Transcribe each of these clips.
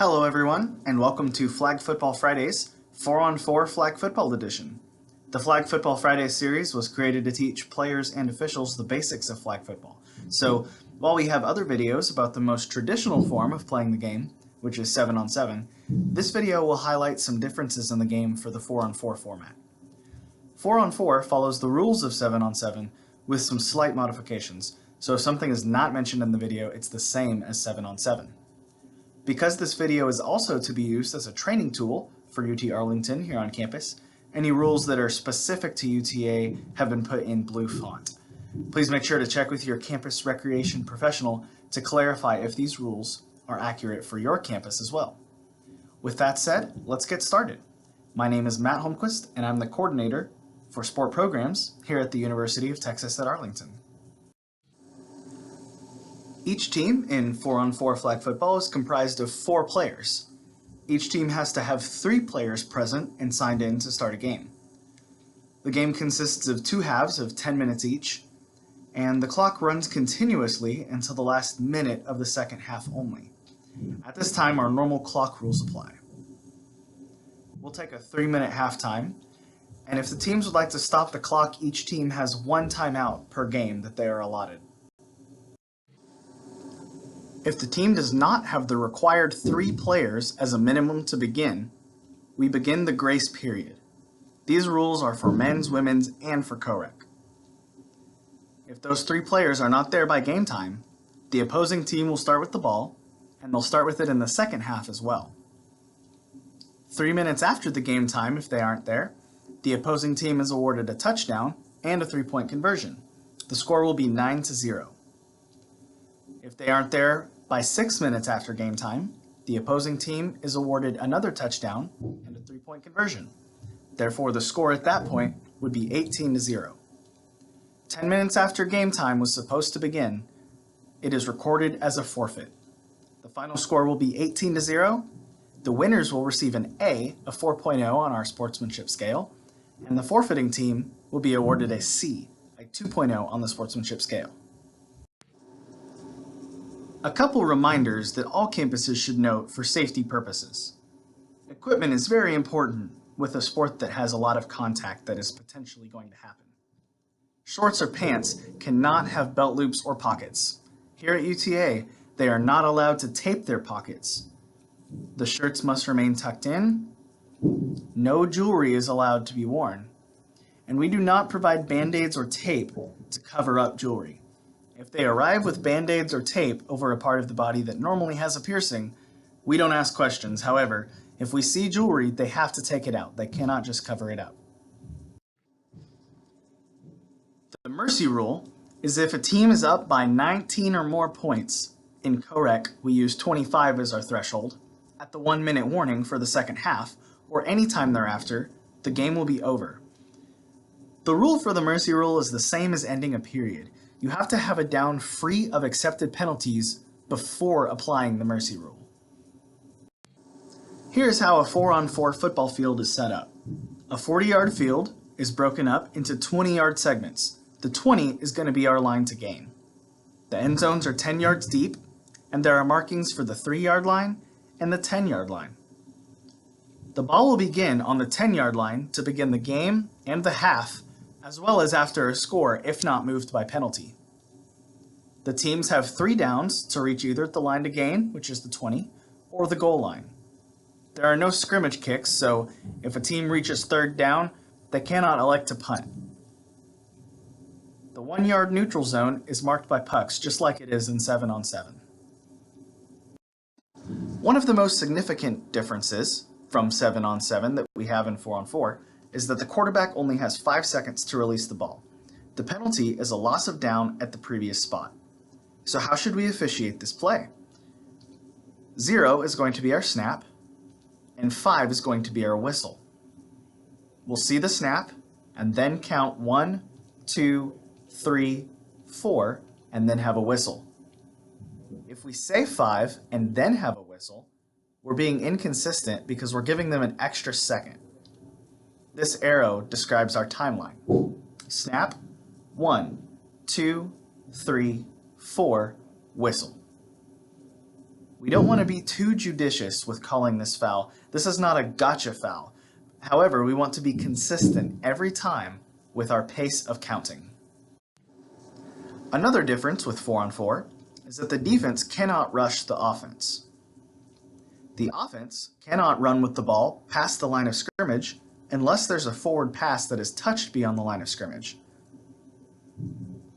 Hello everyone, and welcome to Flag Football Fridays 4-on-4 Flag Football Edition. The Flag Football Fridays series was created to teach players and officials the basics of flag football. So, while we have other videos about the most traditional form of playing the game, which is 7-on-7, this video will highlight some differences in the game for the 4-on-4 format. 4-on-4 follows the rules of 7-on-7 with some slight modifications, so if something is not mentioned in the video, it's the same as 7-on-7. Because this video is also to be used as a training tool for UT Arlington here on campus, any rules that are specific to UTA have been put in blue font. Please make sure to check with your campus recreation professional to clarify if these rules are accurate for your campus as well. With that said, let's get started. My name is Matt Holmquist, and I'm the coordinator for sport programs here at the University of Texas at Arlington. Each team in 4-on-4 flag football is comprised of 4 players. Each team has to have 3 players present and signed in to start a game. The game consists of 2 halves of 10 minutes each, and the clock runs continuously until the last minute of the second half only. At this time, our normal clock rules apply. We'll take a 3-minute halftime, and if the teams would like to stop the clock, each team has 1 timeout per game that they are allotted. If the team does not have the required 3 players as a minimum to begin, we begin the grace period. These rules are for men's, women's, and for co-rec. If those 3 players are not there by game time, the opposing team will start with the ball, and they'll start with it in the second half as well. 3 minutes after the game time, if they aren't there, the opposing team is awarded a touchdown and a 3-point conversion. The score will be 9-0. If they aren't there by 6 minutes after game time, the opposing team is awarded another touchdown and a 3-point conversion. Therefore, the score at that point would be 18-0. 10 minutes after game time was supposed to begin, it is recorded as a forfeit. The final score will be 18-0. The winners will receive an A, a 4.0 on our sportsmanship scale, and the forfeiting team will be awarded a C, a 2.0 on the sportsmanship scale. A couple reminders that all campuses should note for safety purposes. Equipment is very important with a sport that has a lot of contact that is potentially going to happen. Shorts or pants cannot have belt loops or pockets. Here at UTA, they are not allowed to tape their pockets. The shirts must remain tucked in. No jewelry is allowed to be worn. And we do not provide band-aids or tape to cover up jewelry. If they arrive with band-aids or tape over a part of the body that normally has a piercing, we don't ask questions. However, if we see jewelry, they have to take it out. They cannot just cover it up. The mercy rule is if a team is up by 19 or more points, in co-rec we use 25 as our threshold, at the 1-minute warning for the second half, or any time thereafter, the game will be over. The rule for the mercy rule is the same as ending a period. You have to have a down free of accepted penalties before applying the mercy rule. Here's how a 4-on-4 football field is set up. A 40-yard field is broken up into 20-yard segments. The 20 is going to be our line to gain. The end zones are 10 yards deep, and there are markings for the 3-yard line and the 10-yard line. The ball will begin on the 10-yard line to begin the game and the half, as well as after a score if not moved by penalty. The teams have 3 downs to reach either the line to gain, which is the 20, or the goal line. There are no scrimmage kicks, so if a team reaches 3rd down, they cannot elect to punt. The 1-yard neutral zone is marked by pucks, just like it is in 7-on-7. One of the most significant differences from 7-on-7 that we have in 4-on-4 is that the quarterback only has 5 seconds to release the ball. The penalty is a loss of down at the previous spot. So how should we officiate this play? 0 is going to be our snap, and 5 is going to be our whistle. We'll see the snap, and then count 1, 2, 3, 4, and then have a whistle. If we say 5 and then have a whistle, we're being inconsistent because we're giving them an extra second. This arrow describes our timeline. Snap, 1, 2, 3, 4, whistle. We don't want to be too judicious with calling this foul. This is not a gotcha foul. However, we want to be consistent every time with our pace of counting. Another difference with 4-on-4 is that the defense cannot rush the offense. The offense cannot run with the ball past the line of scrimmage unless there's a forward pass that is touched beyond the line of scrimmage.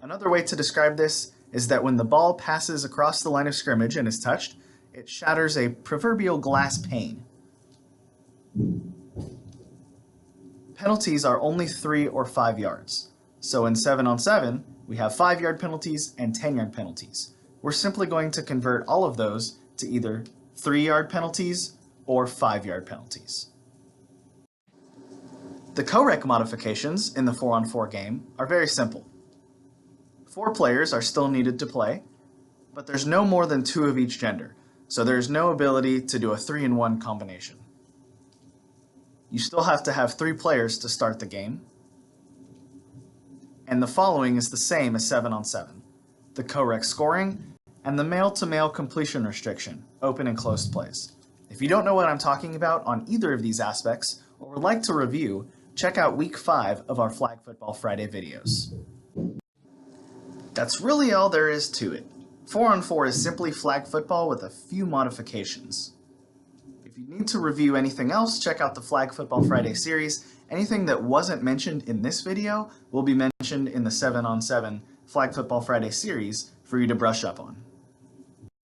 Another way to describe this is that when the ball passes across the line of scrimmage and is touched, it shatters a proverbial glass pane. Penalties are only 3 or 5 yards. So in 7-on-7, we have 5-yard penalties and 10-yard penalties. We're simply going to convert all of those to either 3-yard penalties or 5-yard penalties. The co-rec modifications in the 4-on-4 game are very simple. 4 players are still needed to play, but there's no more than 2 of each gender, so there's no ability to do a 3-in-1 combination. You still have to have 3 players to start the game, and the following is the same as 7-on-7. The co-rec scoring and the male-to-male completion restriction, open and closed plays. If you don't know what I'm talking about on either of these aspects, or would like to review, check out week 5 of our Flag Football Friday videos. That's really all there is to it. 4-on-4 is simply flag football with a few modifications. If you need to review anything else, check out the Flag Football Friday series. Anything that wasn't mentioned in this video will be mentioned in the 7-on-7 Flag Football Friday series for you to brush up on.